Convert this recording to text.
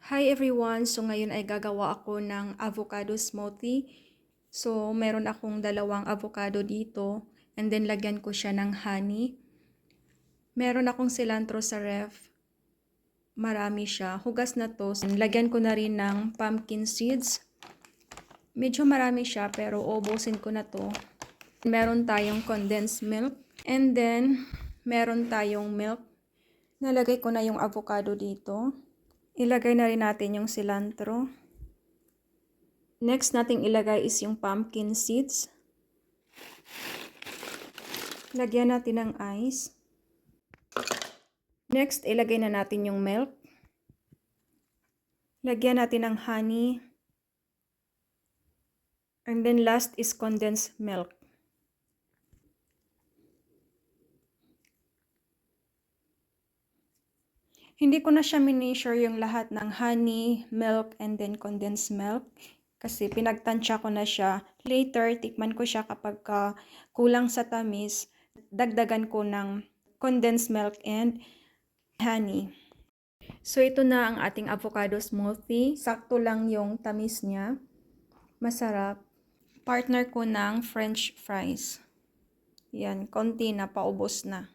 Hi everyone! So ngayon ay gagawa ako ng avocado smoothie. So meron akong dalawang avocado dito and then lagyan ko siya ng honey. Meron akong cilantro sa ref. Marami siya. Hugas na to. Lagyan ko na rin ng pumpkin seeds. Medyo marami siya pero ubusin ko na to. Meron tayong condensed milk. And then meron tayong milk. Nalagay ko na yung avocado dito. Ilagay na rin natin yung cilantro. Next nating ilagay is yung pumpkin seeds. Lagyan natin ng ice. Next, ilagay na natin yung milk. Lagyan natin ng honey. And then last is condensed milk. Hindi ko na siya mineasure yung lahat ng honey, milk, and then condensed milk. Kasi pinagtansya ko na siya. Later, tikman ko siya kapag kulang sa tamis. Dagdagan ko ng condensed milk and honey. So, ito na ang ating avocado smoothie. Sakto lang yung tamis niya. Masarap. Partner ko ng French fries. Yan, konti na, paubos na.